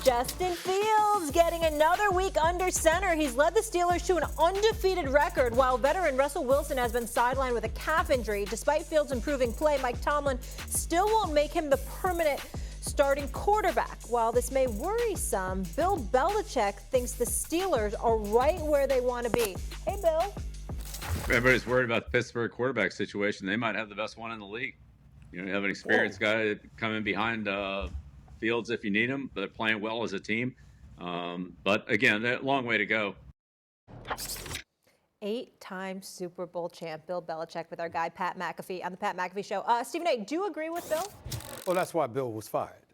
Justin Fields getting another week under center. He's led the Steelers to an undefeated record, while veteran Russell Wilson has been sidelined with a calf injury. Despite Fields' improving play, Mike Tomlin still won't make him the permanent starting quarterback. While this may worry some, Bill Belichick thinks the Steelers are right where they want to be. Hey, Bill. Everybody's worried about the Pittsburgh quarterback situation. They might have the best one in the league. You have an experienced guy coming behind Fields if you need him, but they're playing well as a team. But again, a long way to go. 8-time Super Bowl champ Bill Belichick with our guy Pat McAfee on the Pat McAfee Show. Stephen A., do you agree with Bill? Well, that's why Bill was fired.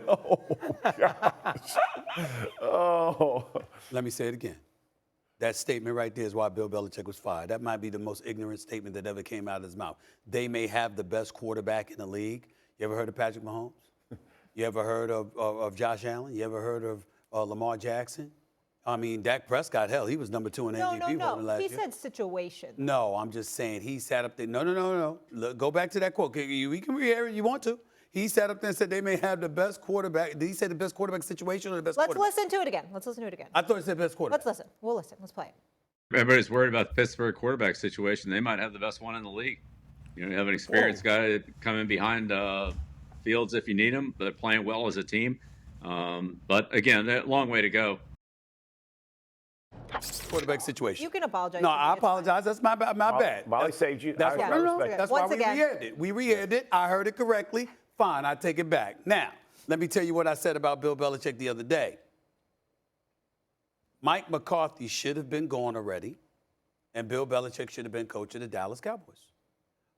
Oh, gosh. Oh. Let me say it again. That statement right there is why Bill Belichick was fired. That might be the most ignorant statement that ever came out of his mouth. They may have the best quarterback in the league. You ever heard of Patrick Mahomes? You ever heard of Josh Allen? You ever heard of Lamar Jackson? I mean, Dak Prescott, hell, he was number 2 in the MVP voting last year. He said situation. No, I'm just saying he sat up there. No. Look, go back to that quote. We can re-air it if you want to. He sat up there and said they may have the best quarterback. Did he say the best quarterback situation or the best quarterback? Let's listen to it again. I thought he said best quarterback. Let's listen. We'll listen. Let's play it. Everybody's worried about the Pittsburgh quarterback situation. They might have the best one in the league. You have an experienced guy coming behind Fields if you need him, but they're playing well as a team. But again, a long way to go. Quarterback situation. You can apologize. No, I apologize. That's my bad. Molly saved you. That's why we again. re-aired it. We re-aired it. I heard it correctly. Fine, I take it back. Now, let me tell you what I said about Bill Belichick the other day. Mike McCarthy should have been gone already, and Bill Belichick should have been coach of the Dallas Cowboys.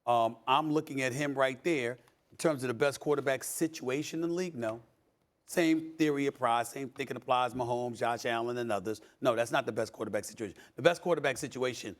I'm looking at him right there in terms of the best quarterback situation in the league. No. Same theory applies, same thinking applies Mahomes, Josh Allen, and others. No, that's not the best quarterback situation. The best quarterback situation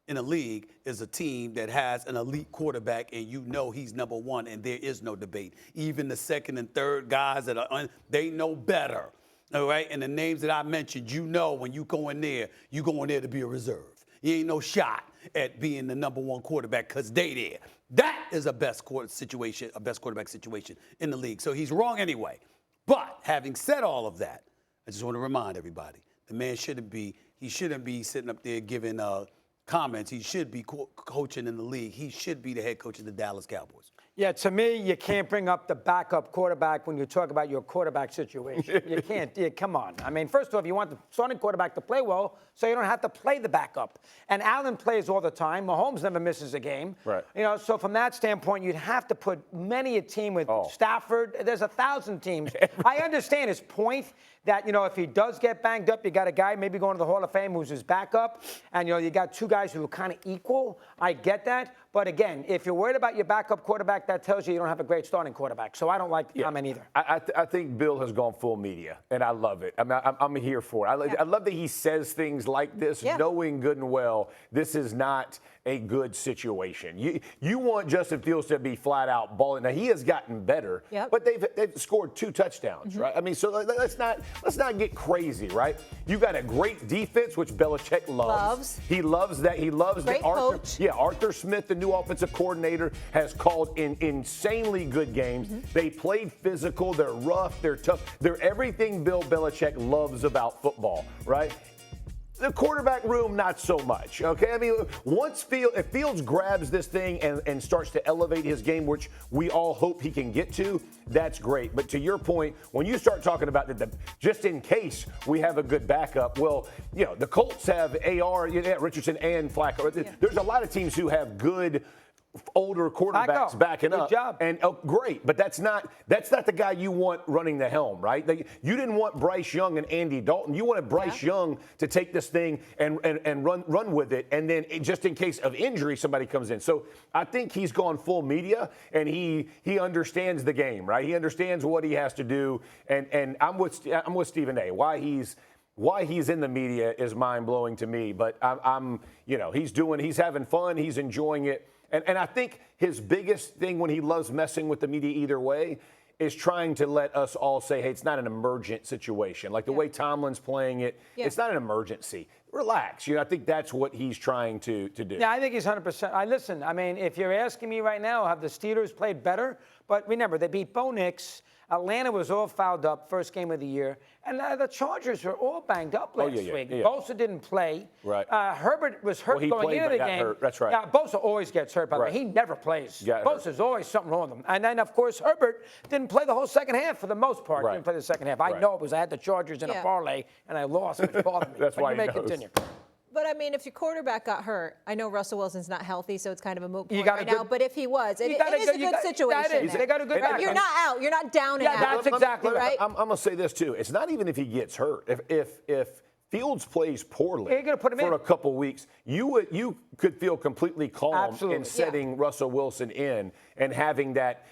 in a league is a team that has an elite quarterback and you know he's number 1 and there is no debate. Even the second and third guys that are they know better. All right? And the names that I mentioned, you know when you go in there to be a reserve. You ain't no shot at being the number 1 quarterback because they there. That is a best quarterback situation in the league. So he's wrong anyway. But having said all of that, I just want to remind everybody, the man shouldn't be sitting up there giving comments. He should be coaching in the league. He should be the head coach of the Dallas Cowboys. Yeah, to me, you can't bring up the backup quarterback when you talk about your quarterback situation. You can't. Yeah, come on. I mean, first off, you want the starting quarterback to play well so you don't have to play the backup. And Allen plays all the time. Mahomes never misses a game. Right. So from that standpoint, you'd have to put many a team with Stafford. There's 1,000 teams. I understand his point that, if he does get banged up, you got a guy maybe going to the Hall of Fame who's his backup, and, you got 2 guys who are kind of equal. I get that. But, again, if you're worried about your backup quarterback, that tells you don't have a great starting quarterback. So I don't like the comment either. I think Bill has gone full media, and I love it. I mean, I'm here for it. I love that he says things like this, knowing good and well this is not a good situation. You want Justin Fields to be flat out balling. Now, he has gotten better, but they've scored 2 touchdowns, right? I mean, so let's not get crazy, right? You got a great defense, which Belichick loves. He loves that. He loves great that. Coach. Arthur Smith, the new offensive coordinator, has called in insanely good games. They played physical. They're rough. They're tough. They're everything Bill Belichick loves about football, right? The quarterback room, not so much, okay? I mean, if Fields grabs this thing and starts to elevate his game, which we all hope he can get to, that's great. But to your point, when you start talking about just in case we have a good backup, well, the Colts have AR, Richardson and Flacco. There's a lot of teams who have good older quarterbacks backing up. Good job. And great, but that's not the guy you want running the helm, right? You didn't want Bryce Young and Andy Dalton. You wanted Bryce Young to take this thing and run with it, and then just in case of injury, somebody comes in. So I think he's gone full media, and he understands the game, right? He understands what he has to do, and I'm with Stephen A. Why he's in the media is mind blowing to me, but he's having fun, he's enjoying it. And I think his biggest thing when he loves messing with the media either way is trying to let us all say, hey, it's not an emergent situation. Like the way Tomlin's playing it, it's not an emergency. Relax. I think that's what he's trying to do. Yeah, I think he's 100%. Listen, I mean, if you're asking me right now, have the Steelers played better But remember, they beat Bo Nix. Atlanta was all fouled up first game of the year. And the Chargers were all banged up last week. Yeah. Bosa didn't play. Right. Herbert was hurt he going played, into but the got game. hurt. That's right. Yeah, Bosa always gets hurt, by the way. He never plays. Bosa's always something wrong with him. And then, of course, Herbert didn't play the whole second half for the most part. Didn't play the second half. I know it was I had the Chargers in a parlay, and I lost, which bothered me. That's but why you may he knows. continue. But, I mean, if your quarterback got hurt, I know Russell Wilson's not healthy, so it's kind of a moot point got a right good- now. But if he was, it is a good situation. That is. They got a good If you're not out, you're not down and Yeah, out. that's exactly right. I'm going to say this, too. It's not even if he gets hurt. If Fields plays poorly You're gonna put him for in. a couple weeks, you could feel completely calm Absolutely. in setting Russell Wilson in and having that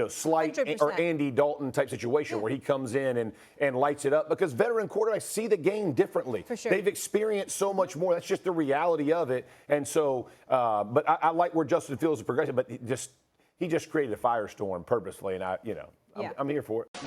slight 100%. or Andy Dalton type situation where he comes in and lights it up, because veteran quarterbacks see the game differently. For sure. They've experienced so much more. That's just the reality of it. And so, but I like where Justin Fields is progressing, but he just created a firestorm purposefully, and I'm here for it.